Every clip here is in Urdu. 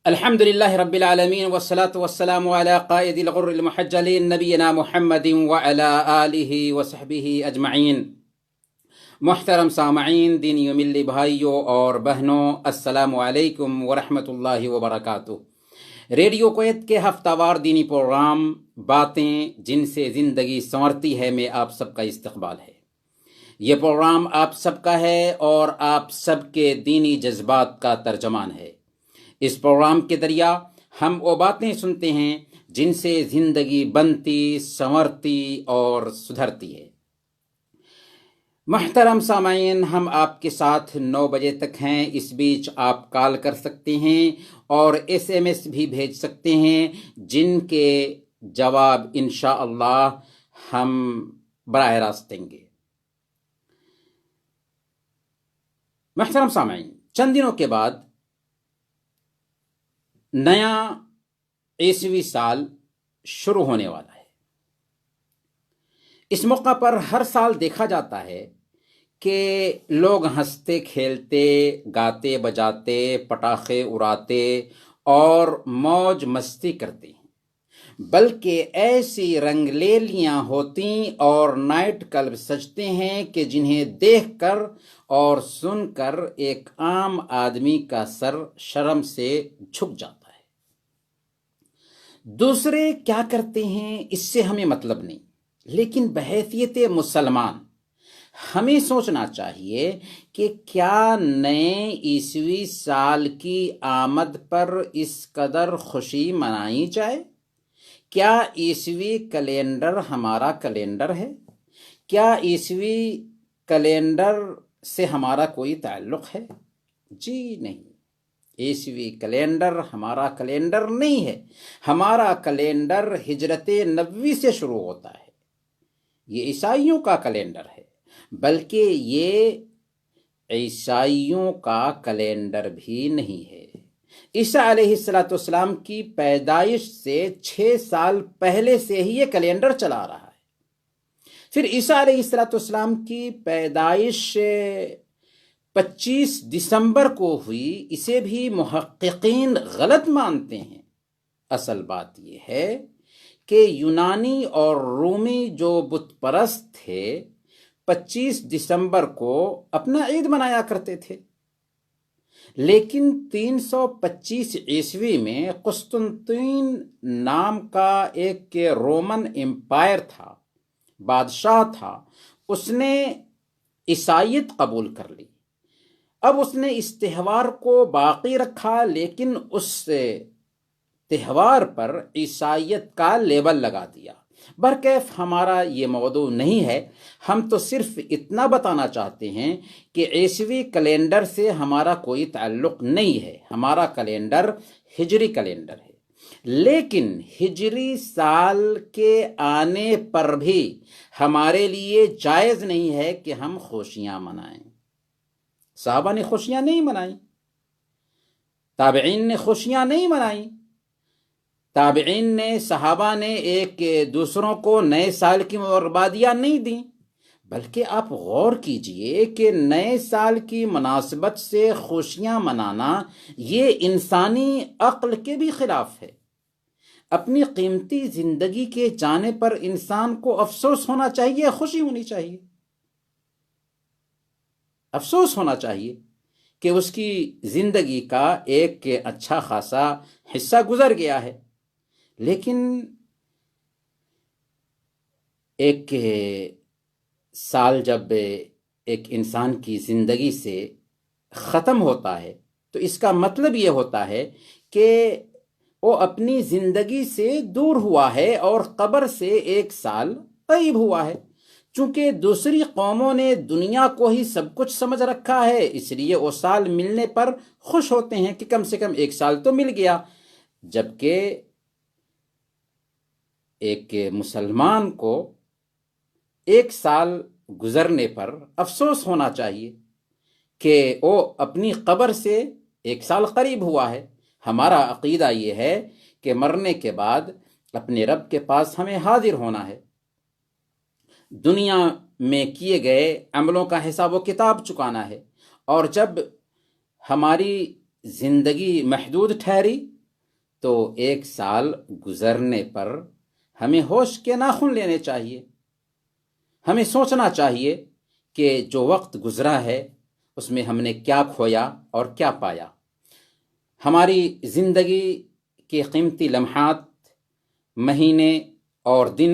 الحمد لله رب العالمين والصلاة والسلام على قائد الغر المحجلين نبينا محمد وعلى آله وصحبه اجمعین۔ محترم سامعین، دینی و ملی بھائیوں اور بہنوں، السلام علیکم ورحمۃ اللہ وبرکاتہ۔ ریڈیو کویت کے ہفتہ وار دینی پروگرام باتیں جن سے زندگی سنورتی ہے میں آپ سب کا استقبال ہے۔ یہ پروگرام آپ سب کا ہے اور آپ سب کے دینی جذبات کا ترجمان ہے۔ اس پروگرام کے ذریعہ ہم وہ باتیں سنتے ہیں جن سے زندگی بنتی، سنورتی اور سدھرتی ہے۔ محترم سامعین، ہم آپ کے ساتھ 9 بجے تک ہیں۔ اس بیچ آپ کال کر سکتے ہیں اور SMS بھی بھیج سکتے ہیں جن کے جواب انشاءاللہ ہم براہ راست دیں گے۔ محترم سامعین، چند دنوں کے بعد نیا عیسوی سال شروع ہونے والا ہے۔ اس موقع پر ہر سال دیکھا جاتا ہے کہ لوگ ہنستے کھیلتے، گاتے بجاتے، پٹاخے اڑاتے اور موج مستی کرتے ہیں، بلکہ ایسی رنگلیلیاں ہوتی اور نائٹ کلب سجتے ہیں کہ جنہیں دیکھ کر اور سن کر ایک عام آدمی کا سر شرم سے جھک جاتا ہے۔ دوسرے کیا کرتے ہیں اس سے ہمیں مطلب نہیں، لیکن بحیثیت مسلمان ہمیں سوچنا چاہیے کہ کیا نئے عیسوی سال کی آمد پر اس قدر خوشی منائی جائے؟ کیا عیسوی کیلنڈر ہمارا کیلنڈر ہے؟ کیا عیسوی کیلنڈر سے ہمارا کوئی تعلق ہے؟ جی نہیں، عیسوی کیلنڈر ہمارا کیلنڈر نہیں ہے۔ ہمارا کیلنڈر ہجرت نبوی سے شروع ہوتا ہے۔ یہ عیسائیوں کا کیلنڈر ہے، بلکہ یہ عیسائیوں کا کیلنڈر بھی نہیں ہے۔ عیسیٰ علیہ السلام کی پیدائش سے 6 سال پہلے سے ہی یہ کیلنڈر چلا رہا ہے۔ پھر عیسیٰ علیہ السلام کی پیدائش 25 دسمبر کو ہوئی، اسے بھی محققین غلط مانتے ہیں۔ اصل بات یہ ہے کہ یونانی اور رومی جو بت پرست تھے 25 دسمبر کو اپنا عید منایا کرتے تھے، لیکن 325 عیسوی میں قسطنطین نام کا ایک رومن امپائر تھا، بادشاہ تھا، اس نے عیسائیت قبول کر لی۔ اب اس نے اس تہوار کو باقی رکھا، لیکن اس تہوار پر عیسائیت کا لیبل لگا دیا۔ برکیف ہمارا یہ موضوع نہیں ہے، ہم تو صرف اتنا بتانا چاہتے ہیں کہ عیسوی کیلنڈر سے ہمارا کوئی تعلق نہیں ہے۔ ہمارا کیلنڈر ہجری کیلنڈر ہے، لیکن ہجری سال کے آنے پر بھی ہمارے لیے جائز نہیں ہے کہ ہم خوشیاں منائیں۔ صحابہ نے خوشیاں نہیں منائیں، تابعین نے خوشیاں نہیں منائیں، تابعین نے، صحابہ نے ایک دوسروں کو نئے سال کی مبارکبادیاں نہیں دیں، بلکہ آپ غور کیجئے کہ نئے سال کی مناسبت سے خوشیاں منانا یہ انسانی عقل کے بھی خلاف ہے۔ اپنی قیمتی زندگی کے جانے پر انسان کو افسوس ہونا چاہیے، خوشی ہونی چاہیے؟ افسوس ہونا چاہیے کہ اس کی زندگی کا ایک اچھا خاصا حصہ گزر گیا ہے، لیکن ایک سال جب ایک انسان کی زندگی سے ختم ہوتا ہے تو اس کا مطلب یہ ہوتا ہے کہ وہ اپنی زندگی سے دور ہوا ہے اور قبر سے 1 سال قریب ہوا ہے۔ چونکہ دوسری قوموں نے دنیا کو ہی سب کچھ سمجھ رکھا ہے، اس لیے وہ سال ملنے پر خوش ہوتے ہیں کہ کم سے کم 1 سال تو مل گیا، جبکہ ایک مسلمان کو 1 سال گزرنے پر افسوس ہونا چاہیے کہ وہ اپنی قبر سے 1 سال قریب ہوا ہے۔ ہمارا عقیدہ یہ ہے کہ مرنے کے بعد اپنے رب کے پاس ہمیں حاضر ہونا ہے، دنیا میں کیے گئے عملوں کا حساب و کتاب چکانا ہے، اور جب ہماری زندگی محدود ٹھہری تو 1 سال گزرنے پر ہمیں ہوش کے ناخن لینے چاہیے. ہمیں سوچنا چاہیے کہ جو وقت گزرا ہے اس میں ہم نے کیا کھویا اور کیا پایا. ہماری زندگی کے قیمتی لمحات، مہینے اور دن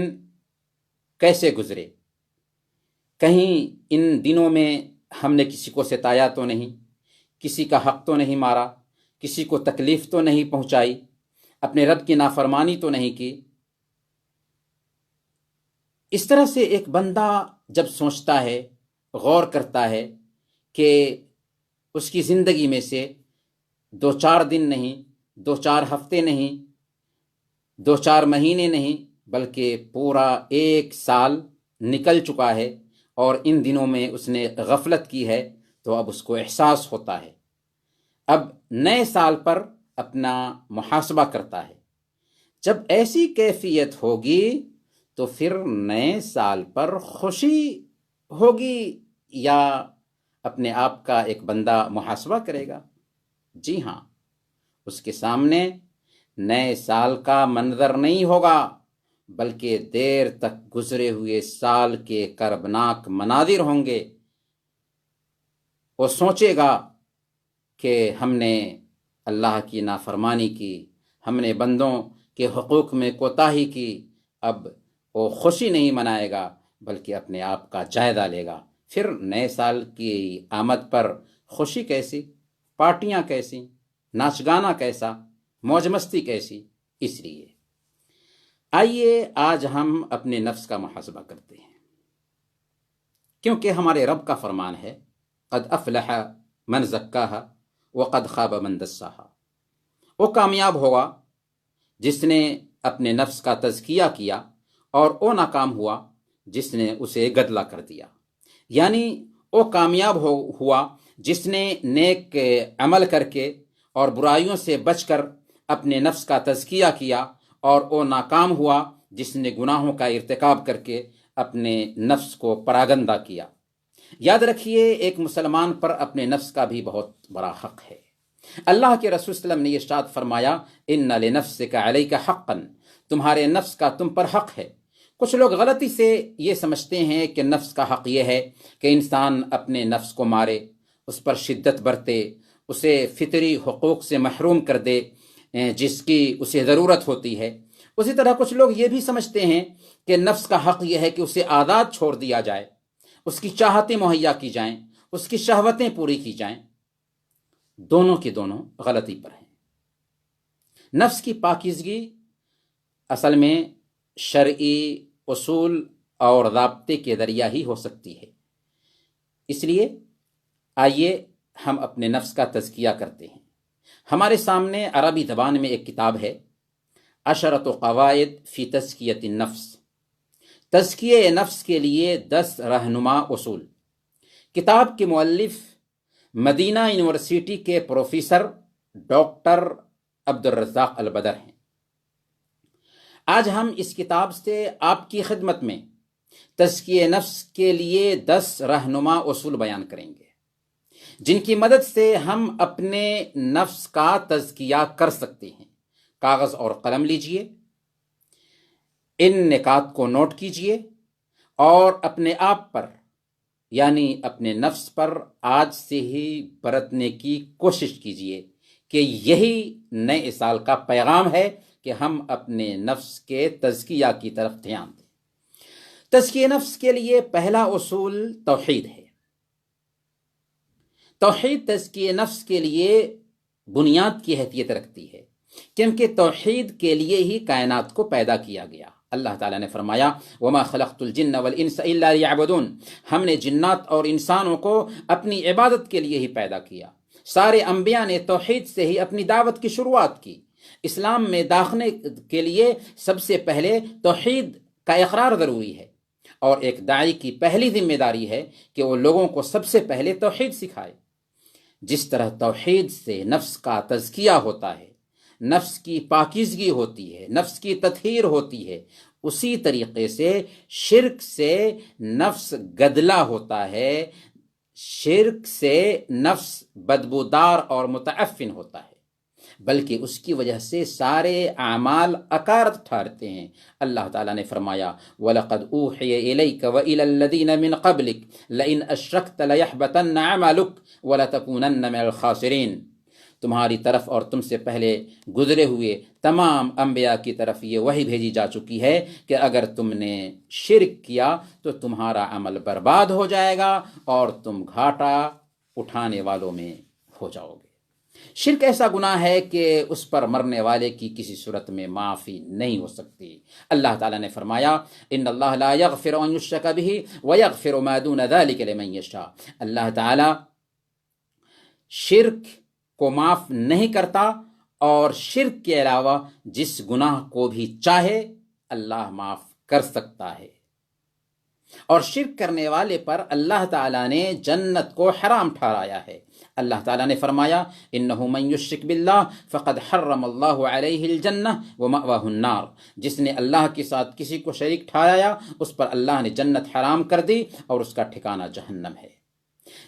کیسے گزرے؟ کہیں ان دنوں میں ہم نے کسی کو ستایا تو نہیں، کسی کا حق تو نہیں مارا، کسی کو تکلیف تو نہیں پہنچائی، اپنے رب کی نافرمانی تو نہیں کی؟ اس طرح سے ایک بندہ جب سوچتا ہے، غور کرتا ہے کہ اس کی زندگی میں سے 2-4 دن نہیں، 2-4 ہفتے نہیں، 2-4 مہینے نہیں، بلکہ پورا 1 سال نکل چکا ہے اور ان دنوں میں اس نے غفلت کی ہے، تو اب اس کو احساس ہوتا ہے. اب نئے سال پر اپنا محاسبہ کرتا ہے. جب ایسی کیفیت ہوگی تو پھر نئے سال پر خوشی ہوگی یا اپنے آپ کا ایک بندہ محاسبہ کرے گا؟ جی ہاں، اس کے سامنے نئے سال کا منظر نہیں ہوگا، بلکہ دیر تک گزرے ہوئے سال کے کربناک مناظر ہوں گے. وہ سوچے گا کہ ہم نے اللہ کی نافرمانی کی، ہم نے بندوں کے حقوق میں کوتاہی کی. اب وہ خوشی نہیں منائے گا بلکہ اپنے آپ کا جائزہ لے گا. پھر نئے سال کی آمد پر خوشی کیسی، پارٹیاں کیسی، ناچ گانا کیسا، موج مستی کیسی؟ اس لیے آئیے آج ہم اپنے نفس کا محاسبہ کرتے ہیں، کیونکہ ہمارے رب کا فرمان ہے قد افلح من زکاہا وقد خاب من دساہا. وہ کامیاب ہوگا جس نے اپنے نفس کا تزکیہ کیا، اور وہ ناکام ہوا جس نے اسے گدلا کر دیا. یعنی وہ کامیاب ہوا جس نے نیک عمل کر کے اور برائیوں سے بچ کر اپنے نفس کا تزکیہ کیا، اور وہ ناکام ہوا جس نے گناہوں کا ارتکاب کر کے اپنے نفس کو پراگندہ کیا. یاد رکھیے، ایک مسلمان پر اپنے نفس کا بھی بہت بڑا حق ہے. اللہ کے رسول صلی اللہ علیہ وسلم نے ارشاد فرمایا ان لنفسک علیک حقا، تمہارے نفس کا تم پر حق ہے. کچھ لوگ غلطی سے یہ سمجھتے ہیں کہ نفس کا حق یہ ہے کہ انسان اپنے نفس کو مارے، اس پر شدت برتے، اسے فطری حقوق سے محروم کر دے جس کی اسے ضرورت ہوتی ہے. اسی طرح کچھ لوگ یہ بھی سمجھتے ہیں کہ نفس کا حق یہ ہے کہ اسے آزاد چھوڑ دیا جائے، اس کی چاہتیں مہیا کی جائیں، اس کی شہوتیں پوری کی جائیں. دونوں کے دونوں غلطی پر ہیں. نفس کی پاکیزگی اصل میں شرعی اصول اور ضابطے کے ذریعہ ہی ہو سکتی ہے. اس لیے آئیے ہم اپنے نفس کا تزکیہ کرتے ہیں. ہمارے سامنے عربی زبان میں ایک کتاب ہے، عشرۃ قواعد فی تزکیۃ النفس، تزکیہ نفس کے لیے 10 رہنما اصول. کتاب کے مؤلف مدینہ یونیورسٹی کے پروفیسر ڈاکٹر عبدالرزاق البدر ہیں. آج ہم اس کتاب سے آپ کی خدمت میں تزکیہ نفس کے لیے 10 رہنما اصول بیان کریں گے، جن کی مدد سے ہم اپنے نفس کا تزکیہ کر سکتے ہیں. کاغذ اور قلم لیجئے، ان نکات کو نوٹ کیجئے اور اپنے آپ پر یعنی اپنے نفس پر آج سے ہی برتنے کی کوشش کیجئے کہ یہی نئے سال کا پیغام ہے کہ ہم اپنے نفس کے تزکیہ کی طرف دھیان دیں. تزکیہ نفس کے لیے پہلا اصول توحید ہے. توحید تزکیہ نفس کے لیے بنیاد کی حیثیت رکھتی ہے، کیونکہ توحید کے لیے ہی کائنات کو پیدا کیا گیا. اللہ تعالیٰ نے فرمایا وَمَا خَلَقْتُ الْجِنَّ وَالْإِنسَ إِلَّا لِيَعْبُدُونَ، ہم نے جنات اور انسانوں کو اپنی عبادت کے لیے ہی پیدا کیا. سارے انبیاء نے توحید سے ہی اپنی دعوت کی شروعات کی. اسلام میں داخلے کے لیے سب سے پہلے توحید کا اقرار ضروری ہے، اور ایک داعی کی پہلی ذمہ داری ہے کہ وہ لوگوں کو سب سے پہلے توحید سکھائے. جس طرح توحید سے نفس کا تزکیہ ہوتا ہے، نفس کی پاکیزگی ہوتی ہے، نفس کی تطہیر ہوتی ہے، اسی طریقے سے شرک سے نفس گدلا ہوتا ہے، شرک سے نفس بدبودار اور متعفن ہوتا ہے. بلکہ اس کی وجہ سے سارے اعمال اکارت ٹھہرتے ہیں۔ اللہ تعالیٰ نے فرمایا وَلَقَدْ أُوحِيَ إِلَيْكَ وَإِلَى الَّذِينَ مِنْ قَبْلِكَ لَئِنْ أَشْرَكْتَ لَيَحْبَطَنَّ عَمَلُكَ وَلَتَكُونَنَّ مِنَ الْخَاسِرِينَ۔ تمہاری طرف اور تم سے پہلے گزرے ہوئے تمام انبیاء کی طرف یہ وحی بھیجی جا چکی ہے کہ اگر تم نے شرک کیا تو تمہارا عمل برباد ہو جائے گا اور تم گھاٹا اٹھانے والوں میں ہو جاؤ گے۔ شرک ایسا گناہ ہے کہ اس پر مرنے والے کی کسی صورت میں معافی نہیں ہو سکتی۔ اللہ تعالیٰ نے فرمایا ان اللہ لا یغفر ان یشرک بہ ویغفر ما دون ذلک لمن یشاء۔ اللہ تعالیٰ شرک کو معاف نہیں کرتا اور شرک کے علاوہ جس گناہ کو بھی چاہے اللہ معاف کر سکتا ہے۔ اور شرک کرنے والے پر اللہ تعالیٰ نے جنت کو حرام ٹھہرایا ہے۔ اللہ تعالیٰ نے فرمایا انہ من یشرک باللہ فقد حرم اللہ علیہ الجنہ ومأواہ النار۔ جس نے اللہ کے ساتھ کسی کو شریک ٹھہرایا اس پر اللہ نے جنت حرام کر دی اور اس کا ٹھکانہ جہنم ہے۔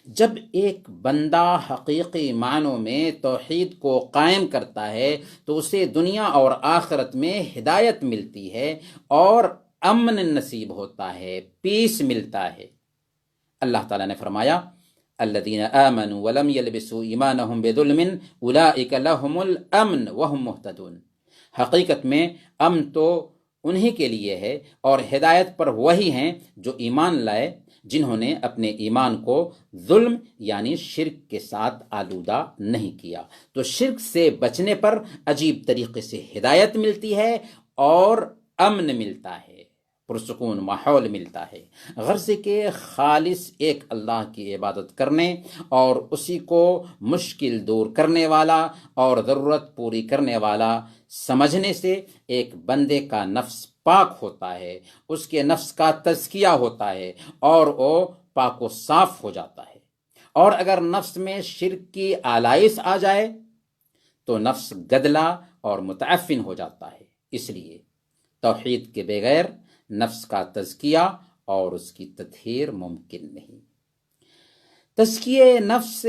جب ایک بندہ حقیقی معنوں میں توحید کو قائم کرتا ہے تو اسے دنیا اور آخرت میں ہدایت ملتی ہے اور امن نصیب ہوتا ہے، پیس ملتا ہے۔ اللہ تعالیٰ نے فرمایا الذین آمنوا ولم یلبسوا ایمانہم بظلم اولئک لہم الامن وہم مہتدون۔ حقیقت میں امن تو انہی کے لیے ہے اور ہدایت پر وہی ہیں جو ایمان لائے، جنہوں نے اپنے ایمان کو ظلم یعنی شرک کے ساتھ آلودہ نہیں کیا۔ تو شرک سے بچنے پر عجیب طریقے سے ہدایت ملتی ہے اور امن ملتا ہے، پرسکون ماحول ملتا ہے۔ غرض کہ خالص ایک اللہ کی عبادت کرنے اور اسی کو مشکل دور کرنے والا اور ضرورت پوری کرنے والا سمجھنے سے ایک بندے کا نفس پاک ہوتا ہے، اس کے نفس کا تزکیہ ہوتا ہے اور وہ پاک و صاف ہو جاتا ہے۔ اور اگر نفس میں شرک کی آلائش آ جائے تو نفس گدلا اور متعفن ہو جاتا ہے۔ اس لیے توحید کے بغیر نفس کا تزکیہ اور اس کی تطہیر ممکن نہیں۔ تزکیہ نفس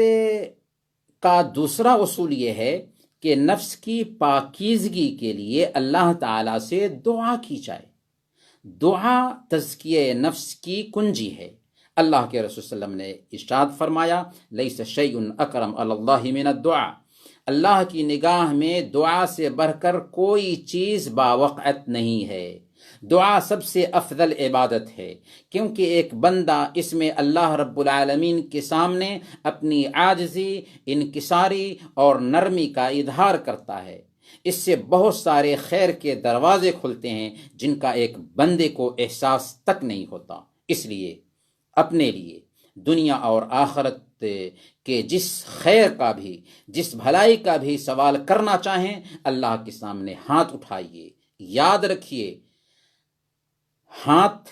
کا دوسرا اصول یہ ہے کہ نفس کی پاکیزگی کے لیے اللہ تعالیٰ سے دعا کی جائے۔ دعا تزکیہ نفس کی کنجی ہے۔ اللہ کے رسول صلی اللہ علیہ وسلم نے ارشاد فرمایا لیس شیء اکرم علی اللہ من الدعاء۔ اللہ کی نگاہ میں دعا سے بڑھ کر کوئی چیز باوقعت نہیں ہے۔ دعا سب سے افضل عبادت ہے کیونکہ ایک بندہ اس میں اللہ رب العالمین کے سامنے اپنی عاجزی، انکساری اور نرمی کا اظہار کرتا ہے۔ اس سے بہت سارے خیر کے دروازے کھلتے ہیں جن کا ایک بندے کو احساس تک نہیں ہوتا۔ اس لیے اپنے لیے دنیا اور آخرت کے جس خیر کا بھی، جس بھلائی کا بھی سوال کرنا چاہیں اللہ کے سامنے ہاتھ اٹھائیے۔ یاد رکھیے ہاتھ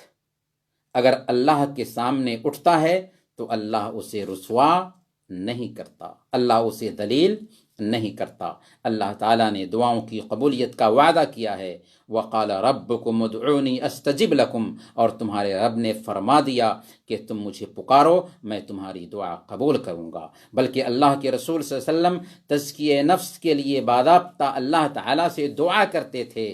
اگر اللہ کے سامنے اٹھتا ہے تو اللہ اسے رسوا نہیں کرتا، اللہ اسے ذلیل نہیں کرتا۔ اللہ تعالیٰ نے دعاؤں کی قبولیت کا وعدہ کیا ہے وقال ربکم ادعونی استجب لکم، اور تمہارے رب نے فرما دیا کہ تم مجھے پکارو میں تمہاری دعا قبول کروں گا۔ بلکہ اللہ کے رسول صلی اللہ علیہ وسلم تزکیہ نفس کے لیے باضابطہ اللہ تعالیٰ سے دعا کرتے تھے۔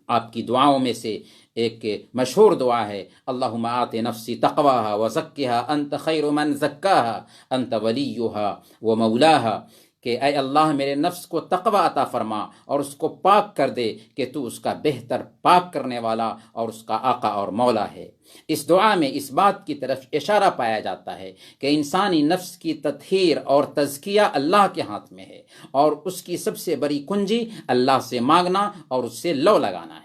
آپ کی دعاؤں میں سے ایک مشہور دعا ہے اللہم آت نفسی تقواها وزکها انت خیر من زکاها انت ولیها ومولاها، کہ اے اللہ میرے نفس کو تقوی عطا فرما اور اس کو پاک کر دے کہ تو اس کا بہتر پاک کرنے والا اور اس کا آقا اور مولا ہے۔ اس دعا میں اس بات کی طرف اشارہ پایا جاتا ہے کہ انسانی نفس کی تطہیر اور تزکیہ اللہ کے ہاتھ میں ہے اور اس کی سب سے بڑی کنجی اللہ سے مانگنا اور اس سے لو لگانا ہے۔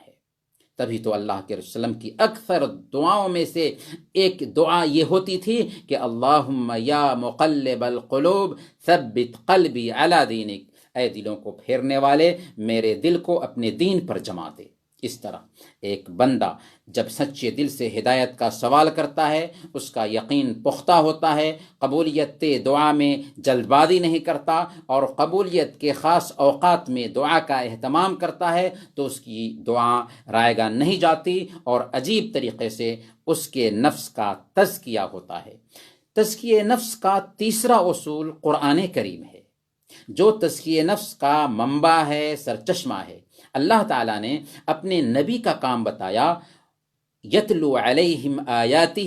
تبھی تو اللہ کے رسول وسلم کی اکثر دعاؤں میں سے ایک دعا یہ ہوتی تھی کہ اللہم یا مقلب القلوب ثبت قلبی علی دینک، اے دلوں کو پھیرنے والے میرے دل کو اپنے دین پر جما دے۔ اس طرح ایک بندہ جب سچے دل سے ہدایت کا سوال کرتا ہے اس کا یقین پختہ ہوتا ہے، قبولیت دعا میں جلد بازی نہیں کرتا اور قبولیت کے خاص اوقات میں دعا کا اہتمام کرتا ہے تو اس کی دعا رائے گاہ نہیں جاتی اور عجیب طریقے سے اس کے نفس کا تزکیہ ہوتا ہے۔ تزکیہ نفس کا تیسرا اصول قرآن کریم ہے۔ جو تزکیہ نفس کا منبع ہے، سرچشمہ ہے۔ اللہ تعالیٰ نے اپنے نبی کا کام بتایا، یتلو علیہم آیاتہ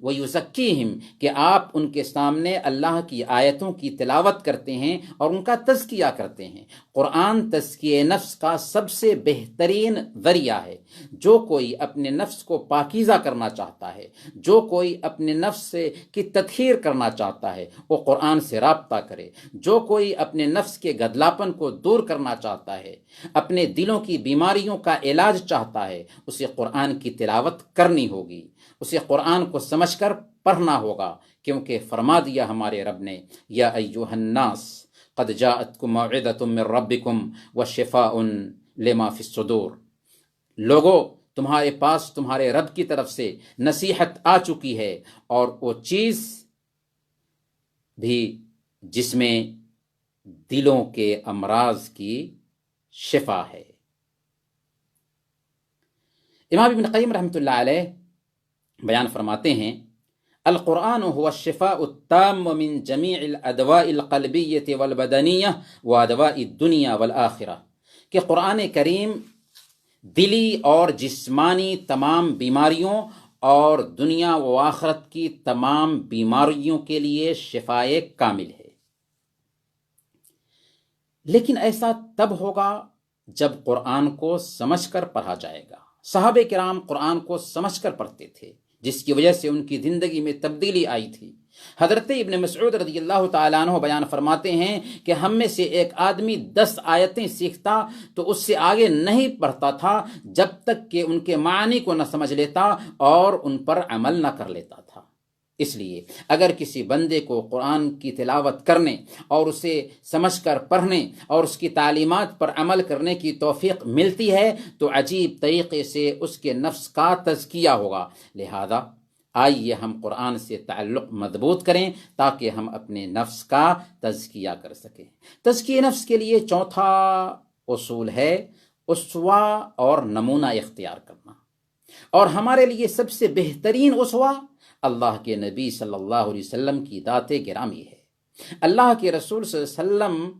ویزکیہم، کہ آپ ان کے سامنے اللہ کی آیتوں کی تلاوت کرتے ہیں اور ان کا تزکیہ کرتے ہیں۔ قرآن تزکیہ نفس کا سب سے بہترین ذریعہ ہے۔ جو کوئی اپنے نفس کو پاکیزہ کرنا چاہتا ہے، جو کوئی اپنے نفس کی تطہیر کرنا چاہتا ہے، وہ قرآن سے رابطہ کرے۔ جو کوئی اپنے نفس کے گدلاپن کو دور کرنا چاہتا ہے، اپنے دلوں کی بیماریوں کا علاج چاہتا ہے، اسے قرآن کی تلاوت کرنی ہوگی، اسے قرآن کو سمجھ کر پڑھنا ہوگا، کیونکہ فرما دیا ہمارے رب نے، یا ایھا الناس قد جاءتکم موعظۃ من ربکم وشفاء لما فی الصدور، لوگو تمہارے پاس تمہارے رب کی طرف سے نصیحت آ چکی ہے، اور وہ چیز بھی جس میں دلوں کے امراض کی شفا ہے۔ امام ابن قیم رحمۃ اللہ علیہ بیان فرماتے ہیں، القرآن هو الشفاء التام من جمیع الادواء القلبیۃ والبدنیہ وادواء الدنیا والآخرہ، کہ قرآن کریم دلی اور جسمانی تمام بیماریوں اور دنیا و آخرت کی تمام بیماریوں کے لیے شفائے کامل ہے۔ لیکن ایسا تب ہوگا جب قرآن کو سمجھ کر پڑھا جائے گا۔ صحابہ کرام قرآن کو سمجھ کر پڑھتے تھے، جس کی وجہ سے ان کی زندگی میں تبدیلی آئی تھی۔ حضرت ابن مسعود رضی اللہ تعالیٰ عنہ بیان فرماتے ہیں کہ ہم میں سے ایک آدمی 10 آیتیں سیکھتا تو اس سے آگے نہیں پڑھتا تھا جب تک کہ ان کے معنی کو نہ سمجھ لیتا اور ان پر عمل نہ کر لیتا تھا۔ اس لیے اگر کسی بندے کو قرآن کی تلاوت کرنے اور اسے سمجھ کر پڑھنے اور اس کی تعلیمات پر عمل کرنے کی توفیق ملتی ہے تو عجیب طریقے سے اس کے نفس کا تزکیہ ہوگا۔ لہذا آئیے ہم قرآن سے تعلق مضبوط کریں تاکہ ہم اپنے نفس کا تزکیہ کر سکیں۔ تزکیہ نفس کے لیے چوتھا اصول ہے اسوہ اور نمونہ اختیار کرنا، اور ہمارے لیے سب سے بہترین اسوہ اللہ کے نبی صلی اللہ علیہ وسلم کی ذات گرامی ہے۔ اللہ کے رسول صلی اللہ علیہ وسلم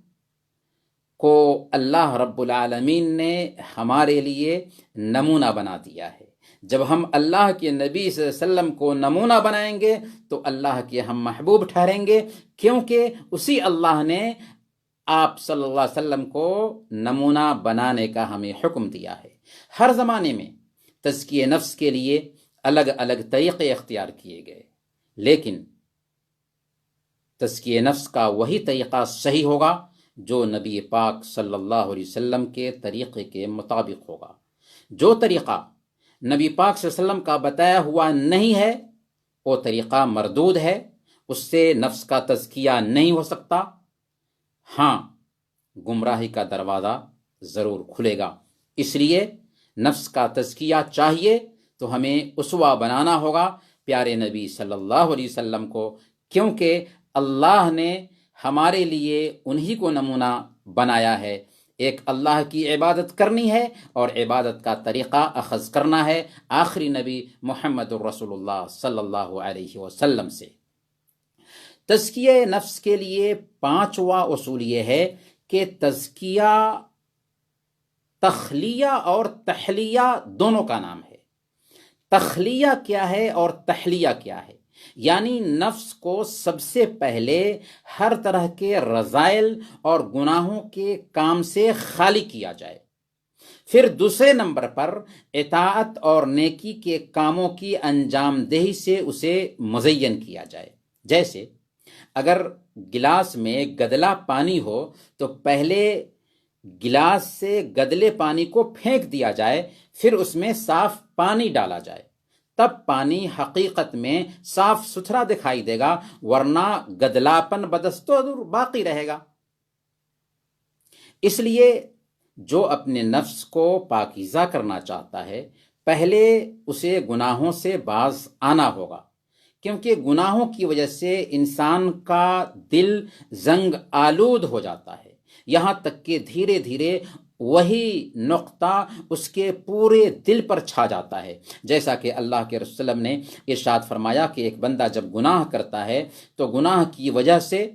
کو اللہ رب العالمین نے ہمارے لیے نمونہ بنا دیا ہے۔ جب ہم اللہ کے نبی صلی اللہ علیہ وسلم کو نمونہ بنائیں گے تو اللہ کے ہم محبوب ٹھہریں گے، کیونکہ اسی اللہ نے آپ صلی اللہ علیہ وسلم کو نمونہ بنانے کا ہمیں حکم دیا ہے۔ ہر زمانے میں تزکیہ نفس کے لیے الگ الگ طریقے اختیار کیے گئے، لیکن تزکیہ نفس کا وہی طریقہ صحیح ہوگا جو نبی پاک صلی اللہ علیہ وسلم کے طریقے کے مطابق ہوگا۔ جو طریقہ نبی پاک صلی اللہ علیہ وسلم کا بتایا ہوا نہیں ہے وہ طریقہ مردود ہے، اس سے نفس کا تزکیہ نہیں ہو سکتا۔ ہاں، گمراہی کا دروازہ ضرور کھلے گا۔ اس لیے نفس کا تزکیہ چاہیے تو ہمیں اسوہ بنانا ہوگا پیارے نبی صلی اللہ علیہ وسلم کو، کیونکہ اللہ نے ہمارے لیے انہی کو نمونہ بنایا ہے۔ ایک اللہ کی عبادت کرنی ہے اور عبادت کا طریقہ اخذ کرنا ہے آخری نبی محمد الرسول اللہ صلی اللہ علیہ وسلم سے۔ تزکیہ نفس کے لیے پانچواں اصول یہ ہے کہ تزکیہ تخلیہ اور تحلیہ دونوں کا نام ہے۔ تخلیہ کیا ہے اور تحلیہ کیا ہے؟ یعنی نفس کو سب سے پہلے ہر طرح کے رذائل اور گناہوں کے کام سے خالی کیا جائے، پھر دوسرے نمبر پر اطاعت اور نیکی کے کاموں کی انجام دہی سے اسے مزین کیا جائے۔ جیسے اگر گلاس میں گدلا پانی ہو تو پہلے گلاس سے گدلے پانی کو پھینک دیا جائے، پھر اس میں صاف پانی ڈالا جائے، تب پانی حقیقت میں صاف ستھرا دکھائی دے گا، ورنہ گدلاپن بدستور باقی رہے گا۔ اس لیے جو اپنے نفس کو پاکیزہ کرنا چاہتا ہے پہلے اسے گناہوں سے باز آنا ہوگا، کیونکہ گناہوں کی وجہ سے انسان کا دل زنگ آلود ہو جاتا ہے، یہاں تک کہ دھیرے دھیرے وہی نقطہ اس کے پورے دل پر چھا جاتا ہے۔ جیسا کہ اللہ کے رسول صلی اللہ علیہ وسلم نے ارشاد فرمایا کہ ایک بندہ جب گناہ کرتا ہے تو گناہ کی وجہ سے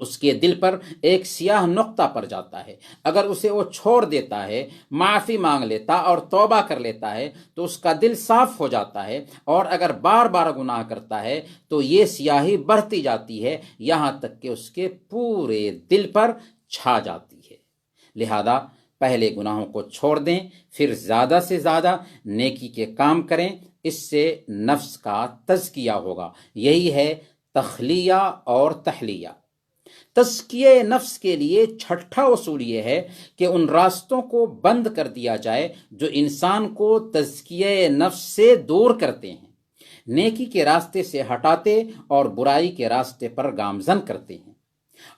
اس کے دل پر ایک سیاہ نقطہ پڑ جاتا ہے۔ اگر اسے وہ چھوڑ دیتا ہے، معافی مانگ لیتا اور توبہ کر لیتا ہے تو اس کا دل صاف ہو جاتا ہے، اور اگر بار بار گناہ کرتا ہے تو یہ سیاہی بڑھتی جاتی ہے یہاں تک کہ اس کے پورے دل پر چھا جاتی ہے۔ لہذا پہلے گناہوں کو چھوڑ دیں، پھر زیادہ سے زیادہ نیکی کے کام کریں، اس سے نفس کا تزکیہ ہوگا۔ یہی ہے تخلیہ اور تحلیہ۔ تزکیہ نفس کے لیے چھٹا اصول یہ ہے کہ ان راستوں کو بند کر دیا جائے جو انسان کو تزکیہ نفس سے دور کرتے ہیں، نیکی کے راستے سے ہٹاتے اور برائی کے راستے پر گامزن کرتے ہیں۔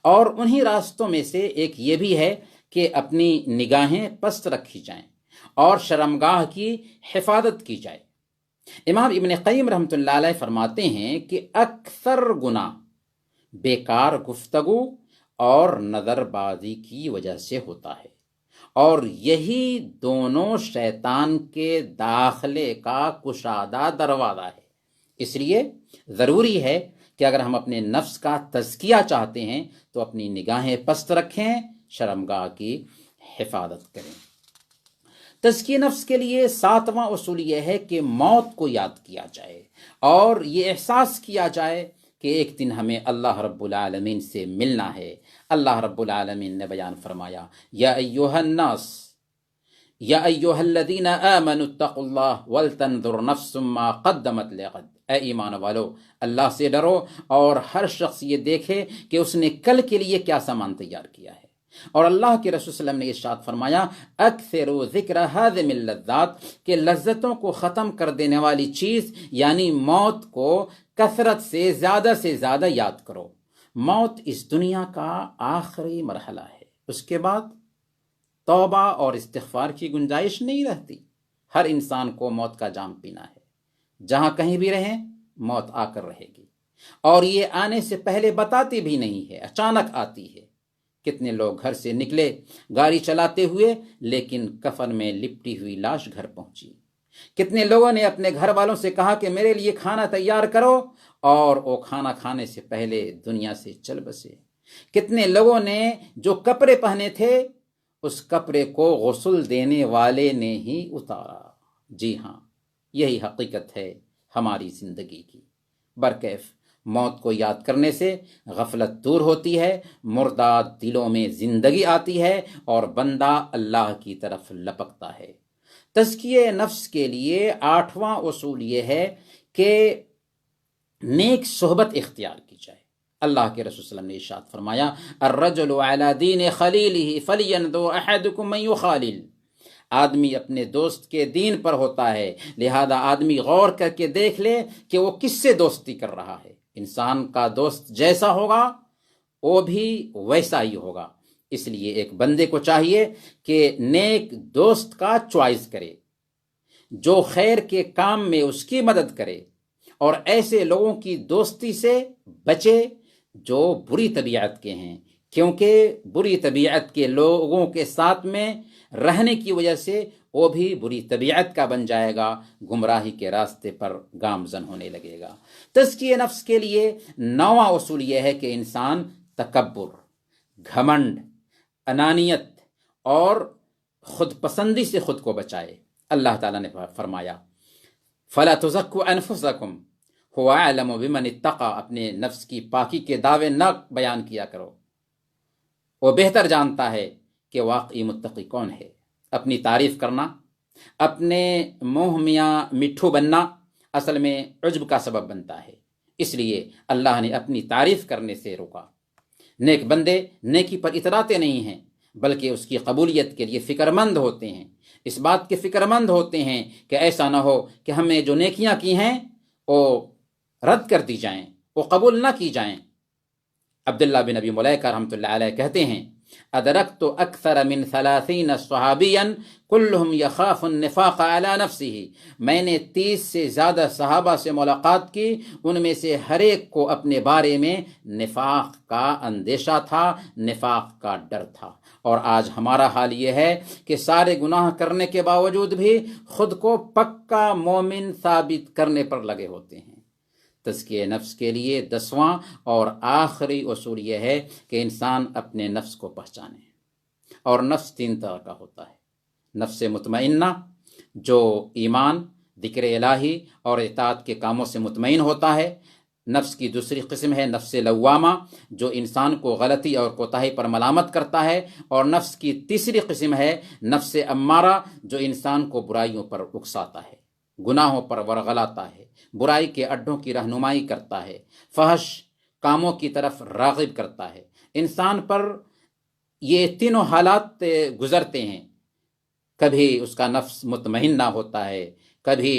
اور انہی راستوں میں سے ایک یہ بھی ہے کہ اپنی نگاہیں پست رکھی جائیں اور شرمگاہ کی حفاظت کی جائے۔ امام ابن قیم رحمۃ اللہ علیہ فرماتے ہیں کہ اکثر گناہ بیکار گفتگو اور نظر بازی کی وجہ سے ہوتا ہے، اور یہی دونوں شیطان کے داخلے کا کشادہ دروازہ ہے۔ اس لیے ضروری ہے کہ اگر ہم اپنے نفس کا تزکیہ چاہتے ہیں تو اپنی نگاہیں پست رکھیں، شرمگاہ کی حفاظت کریں۔ تزکیہ نفس کے لیے 7واں اصول یہ ہے کہ موت کو یاد کیا جائے اور یہ احساس کیا جائے کہ ایک دن ہمیں اللہ رب العالمین سے ملنا ہے۔ اللہ رب العالمین نے بیان فرمایا، یا ایھا الناس یا ایھا الذین آمنوا اتقوا اللہ ولتنظر نفس ما قدمت لغد۔ اے ایمان والو، اللہ سے ڈرو اور ہر شخص یہ دیکھے کہ اس نے کل کے لیے کیا سامان تیار کیا ہے۔ اور اللہ کے رسول صلی اللہ علیہ وسلم نے ارشاد فرمایا، اکثروا ذکر ہاضم اللذات، کہ لذتوں کو ختم کر دینے والی چیز یعنی موت کو کثرت سے زیادہ یاد کرو۔ موت اس دنیا کا آخری مرحلہ ہے، اس کے بعد توبہ اور استغفار کی گنجائش نہیں رہتی۔ ہر انسان کو موت کا جام پینا ہے، جہاں کہیں بھی رہیں موت آ کر رہے گی، اور یہ آنے سے پہلے بتاتی بھی نہیں ہے، اچانک آتی ہے۔ کتنے لوگ گھر سے نکلے گاڑی چلاتے ہوئے، لیکن کفن میں لپٹی ہوئی لاش گھر پہنچی۔ کتنے لوگوں نے اپنے گھر والوں سے کہا کہ میرے لیے کھانا تیار کرو، اور وہ کھانا کھانے سے پہلے دنیا سے چل بسے۔ کتنے لوگوں نے جو کپڑے پہنے تھے اس کپڑے کو غسل دینے والے نے ہی اتارا۔ جی ہاں، یہی حقیقت ہے ہماری زندگی کی۔ برکیف موت کو یاد کرنے سے غفلت دور ہوتی ہے، مردہ دلوں میں زندگی آتی ہے اور بندہ اللہ کی طرف لپکتا ہے۔ تزکیہ نفس کے لیے 8واں اصول یہ ہے کہ نیک صحبت اختیار کی جائے۔ اللہ کے رسول صلی اللہ علیہ وسلم نے ارشاد فرمایا، الرجل علی دین خلیلہ فلینظر احدکم من یخالل۔ آدمی اپنے دوست کے دین پر ہوتا ہے، لہذا آدمی غور کر کے دیکھ لے کہ وہ کس سے دوستی کر رہا ہے۔ انسان کا دوست جیسا ہوگا وہ بھی ویسا ہی ہوگا۔ اس لیے ایک بندے کو چاہیے کہ نیک دوست کا چوائس کرے، جو خیر کے کام میں اس کی مدد کرے، اور ایسے لوگوں کی دوستی سے بچے جو بری طبیعت کے ہیں، کیونکہ بری طبیعت کے لوگوں کے ساتھ میں رہنے کی وجہ سے وہ بھی بری طبیعت کا بن جائے گا، گمراہی کے راستے پر گامزن ہونے لگے گا۔ تزکیہ نفس کے لیے 9واں اصول یہ ہے کہ انسان تکبر، گھمنڈ، انانیت اور خود پسندی سے خود کو بچائے۔ اللہ تعالیٰ نے فرمایا، فَلَا تُزَكُّوا أَنفُسَكُمْ هُوَ أَعْلَمُ بِمَنِ اتَّقَى۔ اپنے نفس کی پاکی کے دعوے نہ بیان کیا کرو، وہ بہتر جانتا ہے کہ واقعی متقی کون ہے۔ اپنی تعریف کرنا، اپنے منہ میاں مٹھو بننا اصل میں عجب کا سبب بنتا ہے، اس لیے اللہ نے اپنی تعریف کرنے سے روکا۔ نیک بندے نیکی پر اتراتے نہیں ہیں، بلکہ اس کی قبولیت کے لیے فکر مند ہوتے ہیں، اس بات کے فکر مند ہوتے ہیں کہ ایسا نہ ہو کہ ہمیں جو نیکیاں کی ہیں وہ رد کر دی جائیں، وہ قبول نہ کی جائیں۔ عبداللہ بن ابی ملیکہ رحمۃ اللہ علیہ کہتے ہیں، ادرکت اکثر من 30 صحابیا کلہم یخاف النفاق علی نفسہ۔ میں نے 30 سے زیادہ صحابہ سے ملاقات کی، ان میں سے ہر ایک کو اپنے بارے میں نفاق کا اندیشہ تھا، نفاق کا ڈر تھا۔ اور آج ہمارا حال یہ ہے کہ سارے گناہ کرنے کے باوجود بھی خود کو پکا مومن ثابت کرنے پر لگے ہوتے ہیں۔ تزکیہ نفس کے لیے 10واں اور آخری اصول یہ ہے کہ انسان اپنے نفس کو پہچانے، اور نفس 3 طرح کا ہوتا ہے۔ نفس مطمئنہ جو ایمان، ذکر الہی اور اطاعت کے کاموں سے مطمئن ہوتا ہے۔ نفس کی دوسری قسم ہے نفس لوامہ جو انسان کو غلطی اور کوتاہی پر ملامت کرتا ہے، اور نفس کی تیسری قسم ہے نفس امارہ جو انسان کو برائیوں پر اکساتا ہے، گناہوں پر ورغلاتا ہے، برائی کے اڈوں کی رہنمائی کرتا ہے، فحش کاموں کی طرف راغب کرتا ہے۔ انسان پر یہ تینوں حالات گزرتے ہیں، کبھی اس کا نفس مطمئنہ ہوتا ہے، کبھی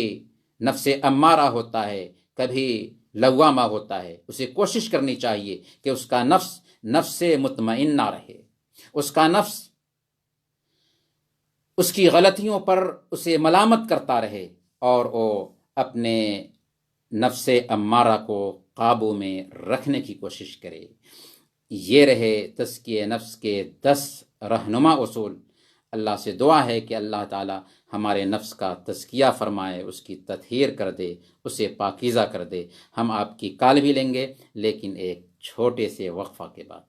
نفس امارہ ہوتا ہے، کبھی لوامہ ہوتا ہے۔ اسے کوشش کرنی چاہیے کہ اس کا نفس مطمئنہ رہے، اس کا نفس اس کی غلطیوں پر اسے ملامت کرتا رہے، اور وہ اپنے نفس امارہ کو قابو میں رکھنے کی کوشش کرے۔ یہ رہے تزکیہ نفس کے 10 رہنما اصول۔ اللہ سے دعا ہے کہ اللہ تعالی ہمارے نفس کا تزکیہ فرمائے، اس کی تطہیر کر دے، اسے پاکیزہ کر دے۔ ہم آپ کی کال بھی لیں گے، لیکن ایک چھوٹے سے وقفہ کے بعد۔